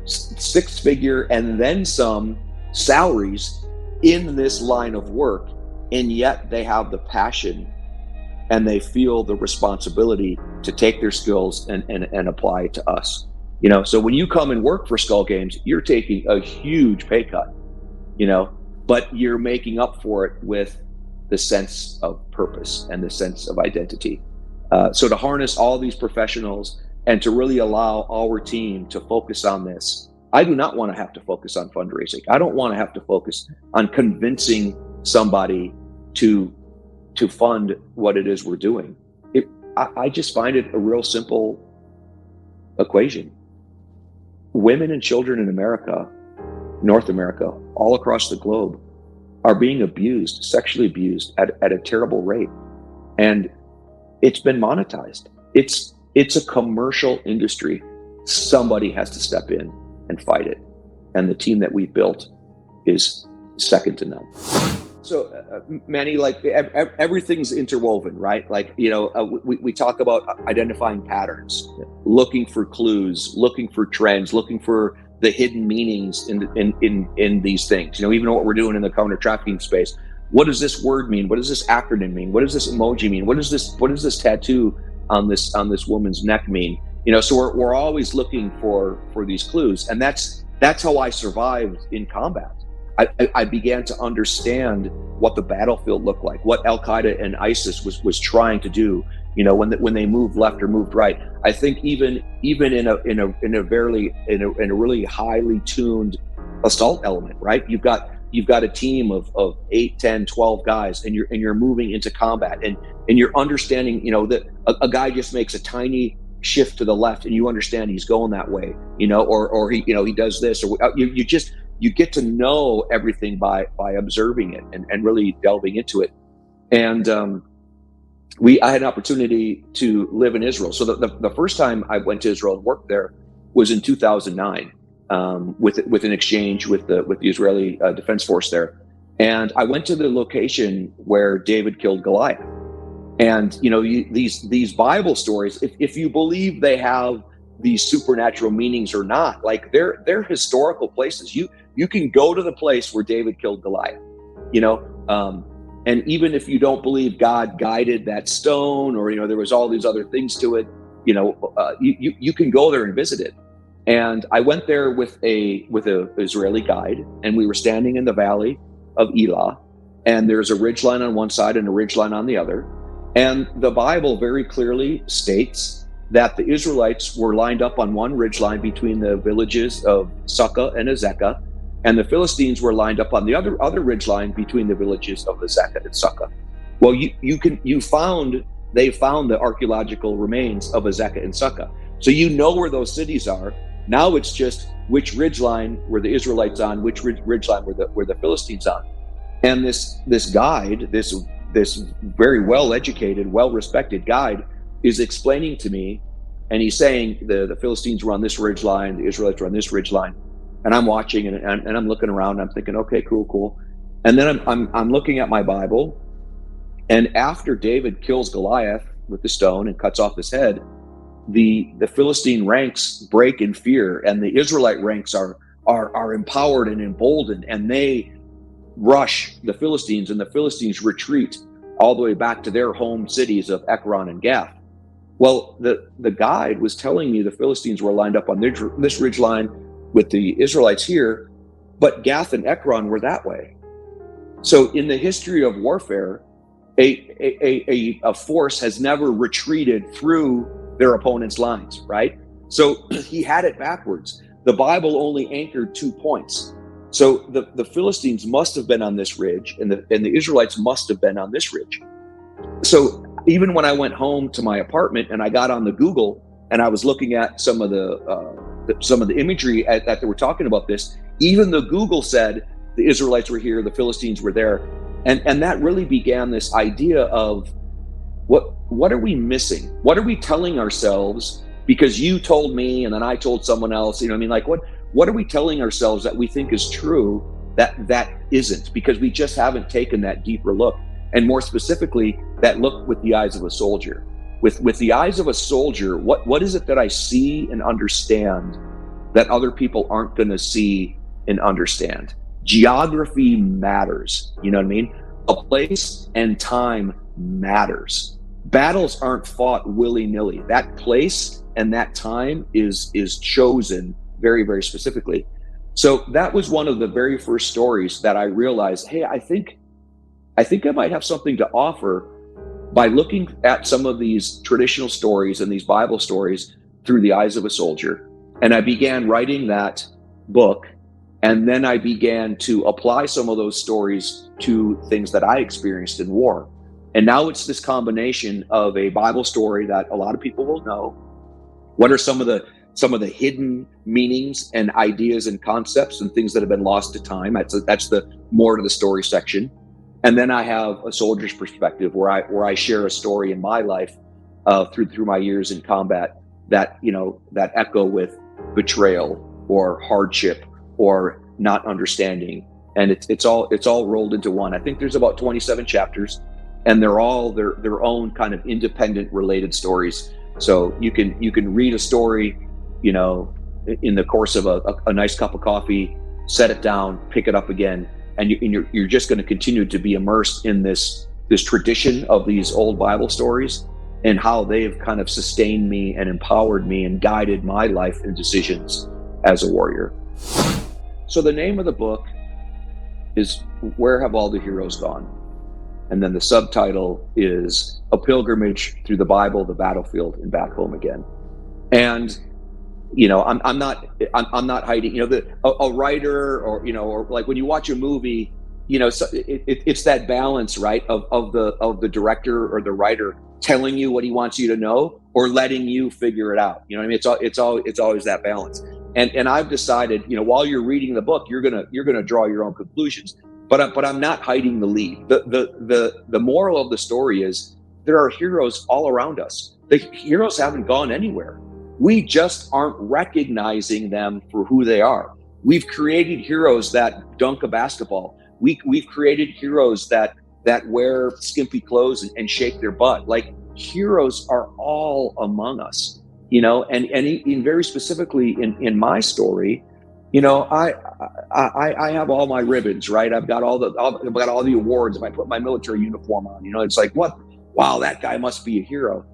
six-figure and then some salaries in this line of work, and yet they have the passion and they feel the responsibility to take their skills and apply it to us. So when you come and work for Skull Games, you're taking a huge pay cut, but you're making up for it with the sense of purpose and the sense of identity. So to harness all these professionals and to really allow our team to focus on this, I do not want to have to focus on fundraising. I don't want to have to focus on convincing somebody to fund what it is we're doing. I just find it a real simple equation. Women and children in America, North America, all across the globe, are being abused, sexually abused at a terrible rate. And it's been monetized. It's a commercial industry. Somebody has to step in and fight it. And the team that we've built is second to none. So, Manny, like everything's interwoven, right? Like, we talk about identifying patterns, looking for clues, looking for trends, looking for the hidden meanings in these things. Even what we're doing in the counter trafficking space. What does this word mean? What does this acronym mean? What does this emoji mean? What does this tattoo on this woman's neck mean? So we're always looking for these clues, and that's how I survived in combat. I began to understand what the battlefield looked like, what Al Qaeda and ISIS was trying to do. When they moved left or moved right. I think even in a really highly tuned assault element, right? You've got a team of 8, 10, 12 guys, and you're moving into combat, and you're understanding, that a guy just makes a tiny shift to the left, and you understand he's going that way, or he does this, or you get to know everything by observing it and really delving into it. And I had an opportunity to live in Israel. So the first time I went to Israel and worked there was in 2009, with an exchange with the Israeli Defense Force there. And I went to the location where David killed Goliath. And these Bible stories, if you believe they have these supernatural meanings or not, like they're historical places. You can go to the place where David killed Goliath, and even if you don't believe God guided that stone, or there was all these other things to it, you can go there and visit it. And I went there with a Israeli guide, and we were standing in the valley of Elah, and there's a ridgeline on one side and a ridgeline on the other. And the Bible very clearly states that the Israelites were lined up on one ridgeline between the villages of Sukkah and Azekah, and the Philistines were lined up on the other ridgeline between the villages of Azekah and Sukkah. Well, they found the archaeological remains of Azekah and Sukkah, so where those cities are. Now it's just which ridgeline were the Israelites on, which ridgeline were the Philistines on. And this guide, this very well-educated, well-respected guide, is explaining to me, and he's saying the Philistines were on this ridgeline, the Israelites were on this ridgeline, and I'm watching and I'm looking around, and I'm thinking, okay, cool. And then I'm looking at my Bible, and after David kills Goliath with the stone and cuts off his head, the Philistine ranks break in fear, and the Israelite ranks are empowered and emboldened, and they rush the Philistines, and the Philistines retreat all the way back to their home cities of Ekron and Gath. Well, the guide was telling me the Philistines were lined up on this ridgeline with the Israelites here, but Gath and Ekron were that way. So in the history of warfare, a force has never retreated through their opponent's lines, right? So he had it backwards. The Bible only anchored 2 points. So the Philistines must have been on this ridge, and the Israelites must have been on this ridge. So even when I went home to my apartment and I got on the Google and I was looking at some of the imagery that they were talking about this, even the Google said the Israelites were here, the Philistines were there, and that really began this idea of what are we missing? What are we telling ourselves? Because you told me, and then I told someone else. What are we telling ourselves that we think is true that isn't? Because we just haven't taken that deeper look, and more specifically, that look with the eyes of a soldier. With the eyes of a soldier, what is it that I see and understand that other people aren't going to see and understand? Geography matters. You know what I mean? A place and time matters. Battles aren't fought willy-nilly. That place and that time is chosen very, very specifically. So that was one of the very first stories that I realized, hey, I think I might have something to offer by looking at some of these traditional stories and these Bible stories through the eyes of a soldier. And I began writing that book, and then I began to apply some of those stories to things that I experienced in war. And now it's this combination of a Bible story that a lot of people will know. What are some of the hidden meanings and ideas and concepts and things that have been lost to time? That's the more to the story section. And then I have a soldier's perspective where I share a story in my life through my years in combat that echo with betrayal, or hardship or not understanding. And it's all rolled into one. I think there's about 27 chapters, and they're all their own kind of independent related stories. So you can read a story, in the course of a nice cup of coffee, set it down, pick it up again, and you're just going to continue to be immersed in this tradition of these old Bible stories and how they've kind of sustained me and empowered me and guided my life and decisions as a warrior. So the name of the book is Where Have All the Heroes Gone? And then the subtitle is A Pilgrimage Through the Bible, the Battlefield, and Back Home Again. And I'm not hiding. A writer, or like when you watch a movie, it's that balance, right, of the director or the writer telling you what he wants you to know or letting you figure it out. It's always that balance. And I've decided, while you're reading the book, you're gonna draw your own conclusions. But I'm not hiding the lead. The moral of the story is there are heroes all around us. The heroes haven't gone anywhere. We just aren't recognizing them for who they are. We've created heroes that dunk a basketball. We've created heroes that wear skimpy clothes and shake their butt. Like, heroes are all among us, and in very specifically in my story, I have all my ribbons, right? I've got all the awards. If I put my military uniform on, it's like, what? Wow, that guy must be a hero.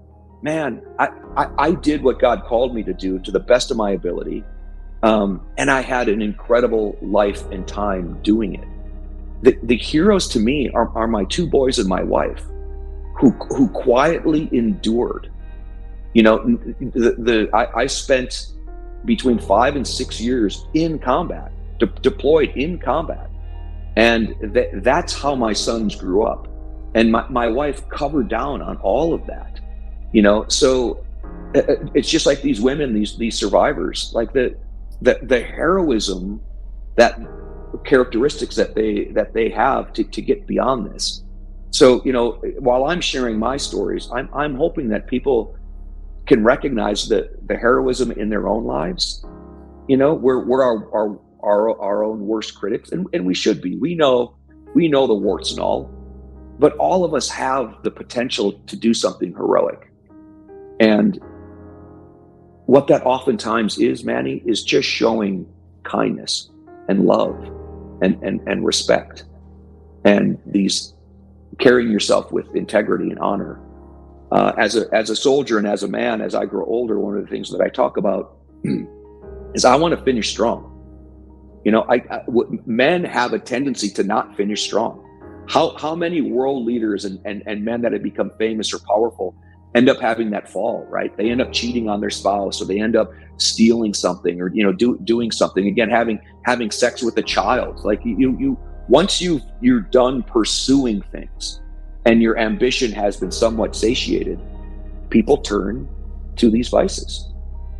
Man, I did what God called me to do to the best of my ability. And I had an incredible life and time doing it. The heroes to me are my two boys and my wife who quietly endured. I spent between 5 and 6 years in combat, deployed in combat. And that's how my sons grew up. And my wife covered down on all of that, so it's just like these women, these survivors, like the heroism, that characteristics that they have to get beyond this. So, while I'm sharing my stories, I'm hoping that people can recognize the heroism in their own lives. We're our own worst critics, and we should be. We know the warts and all, but all of us have the potential to do something heroic. And what that oftentimes is, Manny, is just showing kindness and love and respect, and these carrying yourself with integrity and honor. As a soldier and as a man, as I grow older, one of the things that I talk about is I want to finish strong. Men have a tendency to not finish strong. How many world leaders and men that have become famous or powerful end up having that fall, right? They end up cheating on their spouse, or they end up stealing something, or doing something. Again, having sex with a child. Like you once you're done pursuing things, and your ambition has been somewhat satiated, people turn to these vices.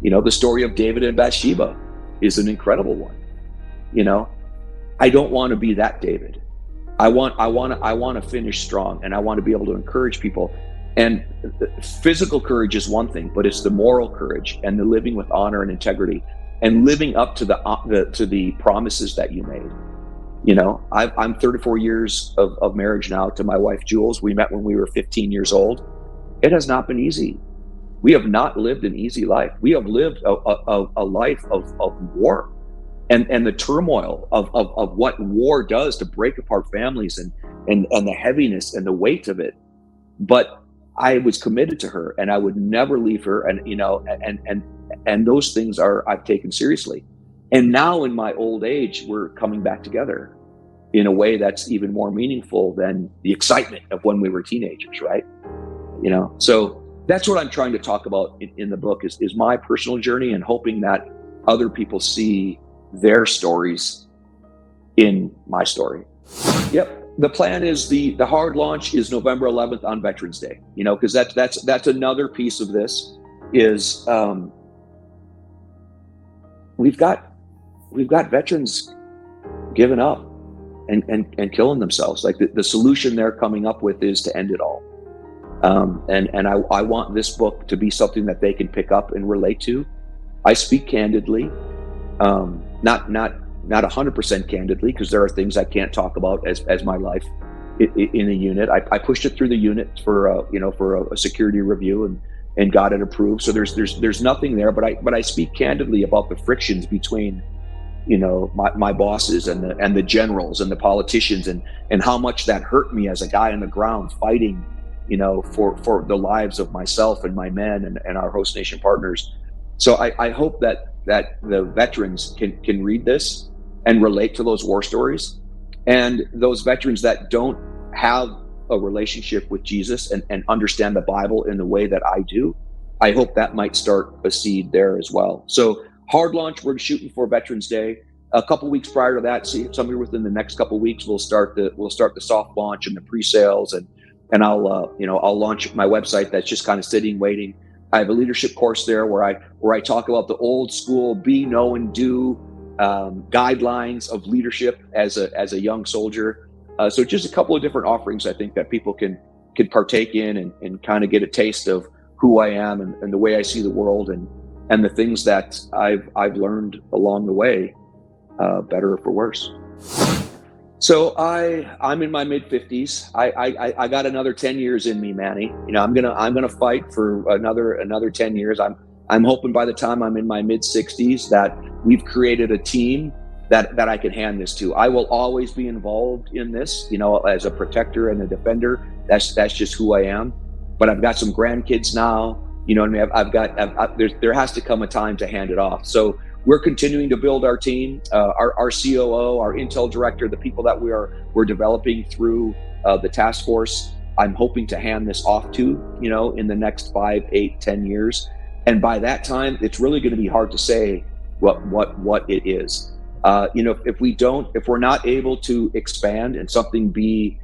The story of David and Bathsheba is an incredible one. I don't want to be that David. I want to finish strong, and I want to be able to encourage people. And physical courage is one thing, but it's the moral courage and the living with honor and integrity and living up to the promises that you made. I'm 34 years of marriage now to my wife, Jules. We met when we were 15 years old. It has not been easy. We have not lived an easy life. We have lived a life of war and the turmoil of what war does to break apart families and the heaviness and the weight of it. But I was committed to her, and I would never leave her. And those things I've taken seriously. And now in my old age, we're coming back together in a way that's even more meaningful than the excitement of when we were teenagers, right? So that's what I'm trying to talk about in the book is my personal journey, and hoping that other people see their stories in my story. Yep. The plan is the hard launch is November 11th on Veterans Day, because that's another piece of this is we've got veterans giving up and killing themselves. Like the solution they're coming up with is to end it all. And I want this book to be something that they can pick up and relate to. I speak candidly. Not 100% candidly, because there are things I can't talk about as my life in a unit. I pushed it through the unit for a security review and got it approved. So there's nothing there, but I speak candidly about the frictions between, my bosses and the generals and the politicians and how much that hurt me as a guy on the ground fighting, for the lives of myself and my men and our host nation partners. So I hope that the veterans can read this and relate to those war stories, and those veterans that don't have a relationship with Jesus and understand the Bible in the way that I do, I hope that might start a seed there as well. So hard launch, we're shooting for Veterans Day. A couple weeks prior to that, somewhere within the next couple weeks, we'll start the soft launch and the pre-sales, and I'll launch my website that's just kind of sitting, waiting. I have a leadership course there where I talk about the old school be, know, and do guidelines of leadership as a young soldier. So just a couple of different offerings I think that people can partake in and kind of get a taste of who I am and the way I see the world and the things that I've learned along the way, better or for worse. So I'm in my mid 50s. I got another 10 years in me, Manny. I'm gonna fight for another 10 years. I'm hoping by the time I'm in my mid 60s that we've created a team that I can hand this to. I will always be involved in this, as a protector and a defender. That's just who I am. But I've got some grandkids now. There has to come a time to hand it off. So we're continuing to build our team, our COO, our Intel director, the people that we're developing through the task force. I'm hoping to hand this off to, in the next 5, 8, 10 years. And by that time, it's really going to be hard to say what it is. If we're not able to expand and something be,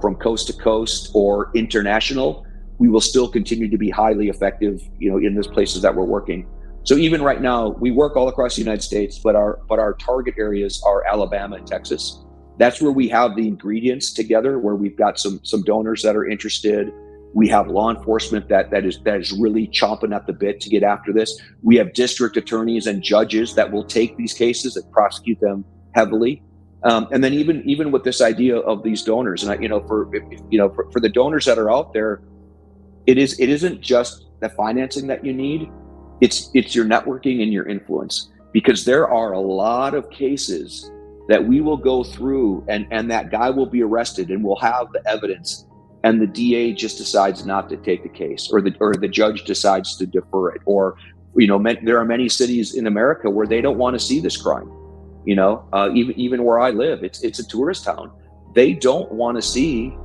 from coast to coast or international, we will still continue to be highly effective, in those places that we're working. So even right now, we work all across the United States, but our target areas are Alabama and Texas. That's where we have the ingredients together, where we've got some donors that are interested. We have law enforcement that is really chomping at the bit to get after this. We have district attorneys and judges that will take these cases and prosecute them heavily. And then even with this idea of these donors, and for the donors that are out there, it isn't just the financing that you need. It's your networking and your influence, because there are a lot of cases that we will go through and that guy will be arrested and we'll have the evidence, and the DA just decides not to take the case, or the judge decides to defer it, or there are many cities in America where they don't want to see this crime. Even where I live, it's a tourist town. They don't want to see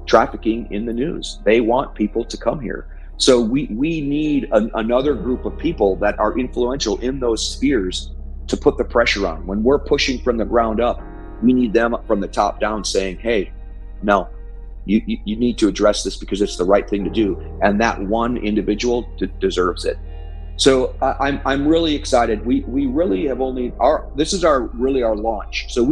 trafficking in the news. They want people to come here. So we need another group of people that are influential in those spheres to put the pressure on. When we're pushing from the ground up, we need them from the top down saying, hey, no, you need to address this because it's the right thing to do. And that one individual deserves it. So I'm really excited. We really have this is our launch. So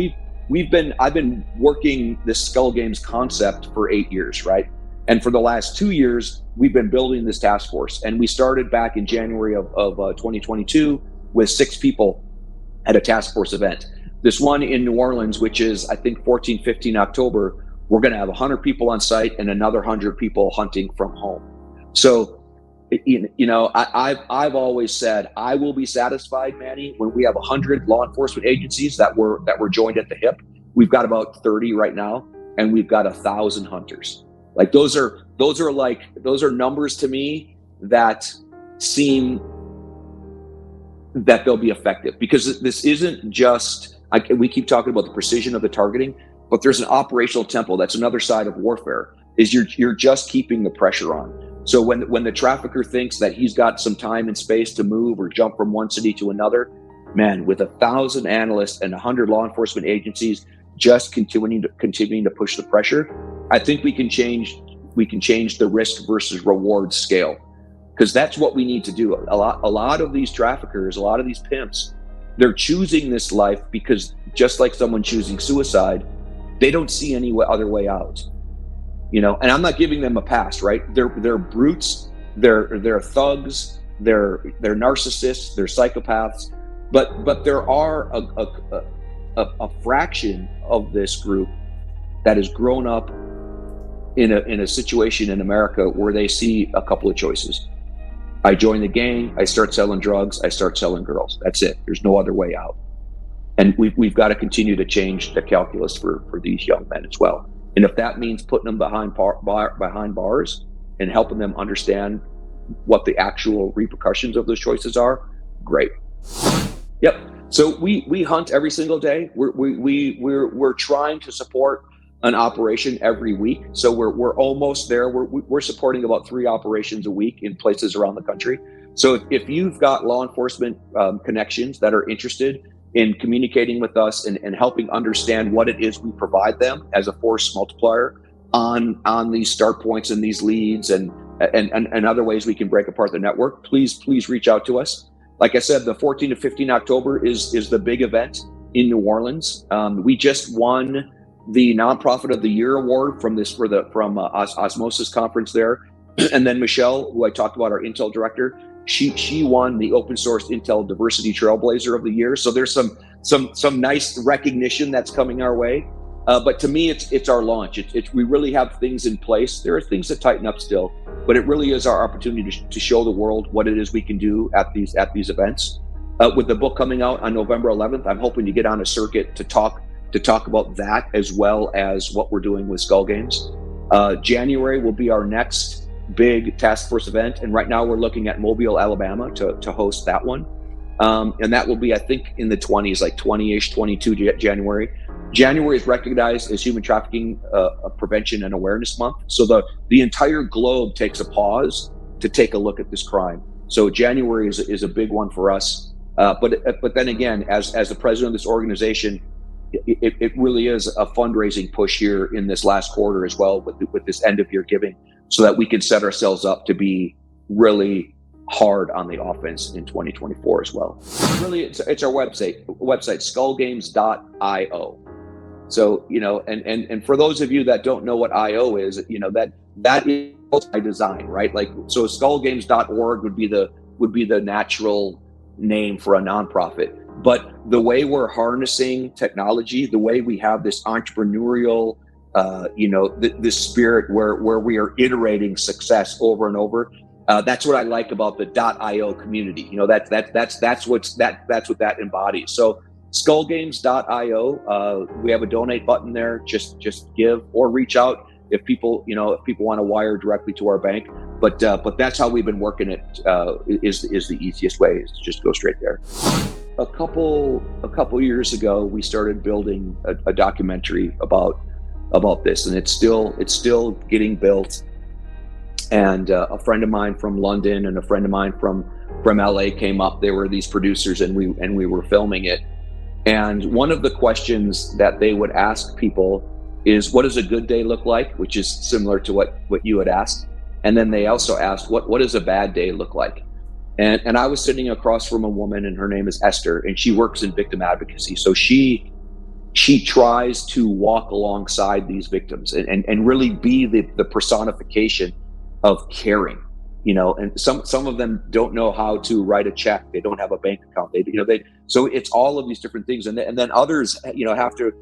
I've been working this Skull Games concept for 8 years, right? And for the last 2 years, we've been building this task force. And we started back in January of 2022 with 6 people at a task force event. This one in New Orleans, which is, I think, 14, 15 October, we're going to have 100 people on site and another 100 people hunting from home. So, I've always said I will be satisfied, Manny, when we have 100 law enforcement agencies that were joined at the hip. We've got about 30 right now, and we've got 1,000 hunters. Like those are numbers to me that seem that they'll be effective, because this isn't just, we keep talking about the precision of the targeting, but there's an operational tempo. That's another side of warfare, is you're just keeping the pressure on. So when the trafficker thinks that he's got some time and space to move or jump from one city to another, man, with 1,000 analysts and 100 law enforcement agencies just continuing to push the pressure, I think we can change the risk versus reward scale, because that's what we need to do. A lot of these traffickers, a lot of these pimps, they're choosing this life because, just like someone choosing suicide, they don't see any other way out. And I'm not giving them a pass, right? They're brutes, they're thugs, they're narcissists, they're psychopaths, But there are a fraction of this group that has grown up in a situation in America where they see a couple of choices. I join the gang, I start selling drugs, I start selling girls. That's it. There's no other way out. And we've got to continue to change the calculus for these young men as well. And if that means putting them behind bars and helping them understand what the actual repercussions of those choices are, great. Yep. So we hunt every single day. We're trying to support an operation every week. So we're almost there. We're supporting about 3 operations a week in places around the country. So if you've got law enforcement connections that are interested in communicating with us and helping understand what it is we provide them as a force multiplier on these start points and these leads and other ways we can break apart the network, please reach out to us. Like I said, the 14 to 15 October is the big event in New Orleans. We just won the Nonprofit of the Year award from Osmosis Conference there. And then Michelle, who I talked about, our Intel director, she won the Open Source Intel Diversity Trailblazer of the Year. So there's some nice recognition that's coming our way. But to me, it's our launch. We really have things in place. There are things to tighten up still, but it really is our opportunity to show the world what it is we can do at these events. With the book coming out on November 11th, I'm hoping to get on a circuit to talk about that as well as what we're doing with Skull Games. January will be our next big task force event, and right now we're looking at Mobile, Alabama to host that one. And that will be, I think, in the 20s, like 20-ish, 22 January. January is recognized as Human Trafficking Prevention and Awareness Month. So the entire globe takes a pause to take a look at this crime. So January is a big one for us. But then again, as the president of this organization, it really is a fundraising push here in this last quarter as well with this end of year giving, so that we can set ourselves up to be really hard on the offense in 2024 as well. Really, it's our website, skullgames.io. So, and for those of you that don't know what IO is, that is by design, right? Like, so skullgames.org would be the natural name for a nonprofit. But the way we're harnessing technology, the way we have this entrepreneurial, this spirit where we are iterating success over and over. That's what I like about the .io community. That's what that embodies. So skullgames.io, we have a donate button there. Just give or reach out if people want to wire directly to our bank. But that's how we've been working it. Is the easiest way, is to just go straight there. A couple years ago, we started building a documentary about this, and it's still getting built. And a friend of mine from London and a friend of mine from LA came up. They were these producers, and we were filming it. And one of the questions that they would ask people is, what does a good day look like? Which is similar to what you had asked. And then they also asked, what does a bad day look like? And I was sitting across from a woman, and her name is Esther, and she works in victim advocacy. So she tries to walk alongside these victims and really be the personification of caring, and some of them don't know how to write a check. They don't have a bank account. So it's all of these different things. And then others, have to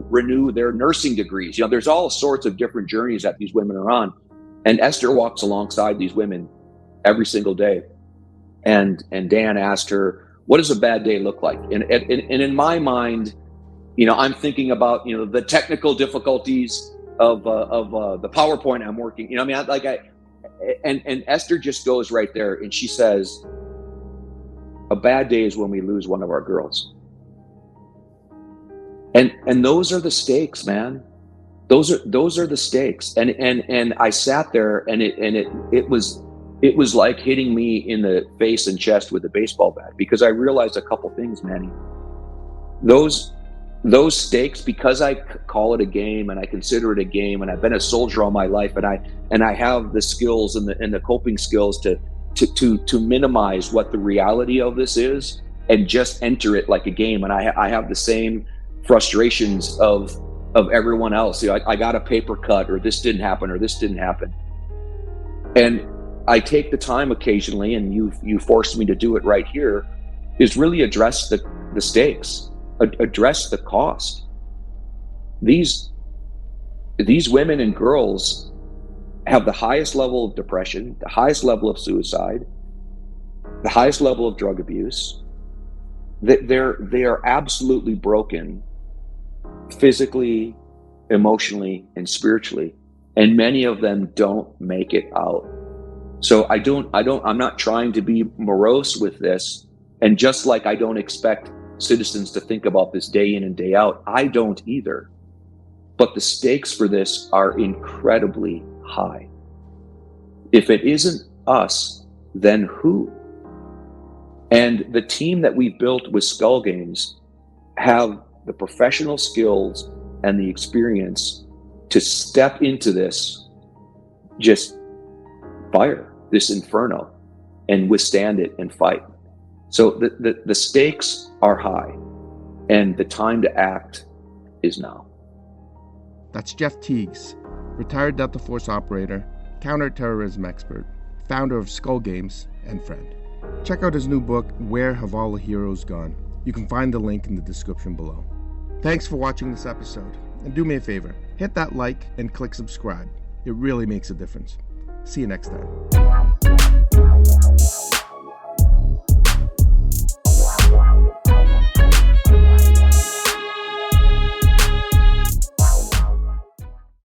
renew their nursing degrees. There's all sorts of different journeys that these women are on. And Esther walks alongside these women every single day. And Dan asked her, what does a bad day look like? And in my mind, I'm thinking about, the technical difficulties of the PowerPoint I'm working, and Esther just goes right there and she says, a bad day is when we lose one of our girls. And those are the stakes, man. Those are the stakes. And I sat there, and it was like hitting me in the face and chest with a baseball bat, because I realized a couple things, Manny. Those stakes, because I call it a game and I consider it a game, and I've been a soldier all my life, and I have the skills and the coping skills to minimize what the reality of this is and just enter it like a game. And I have the same frustrations of everyone else. I got a paper cut, or this didn't happen, or this didn't happen. And I take the time occasionally, and you forced me to do it right here, is really address the stakes, address the cost. These women and girls have the highest level of depression, the highest level of suicide, the highest level of drug abuse. They are absolutely broken physically, emotionally, and spiritually, and many of them don't make it out. So I'm not trying to be morose with this, and just like I don't expect citizens to think about this day in and day out, I don't either. But the stakes for this are incredibly high. If it isn't us, then who? And the team that we built with Skull Games have the professional skills and the experience to step into this just fire, this inferno, and withstand it and fight. So the stakes are high, and the time to act is now. That's Jeff Tiegs, retired Delta Force operator, counterterrorism expert, founder of Skull Games, and friend. Check out his new book, Where Have All the Heroes Gone? You can find the link in the description below. Thanks for watching this episode, and do me a favor, hit that like and click subscribe. It really makes a difference. See you next time.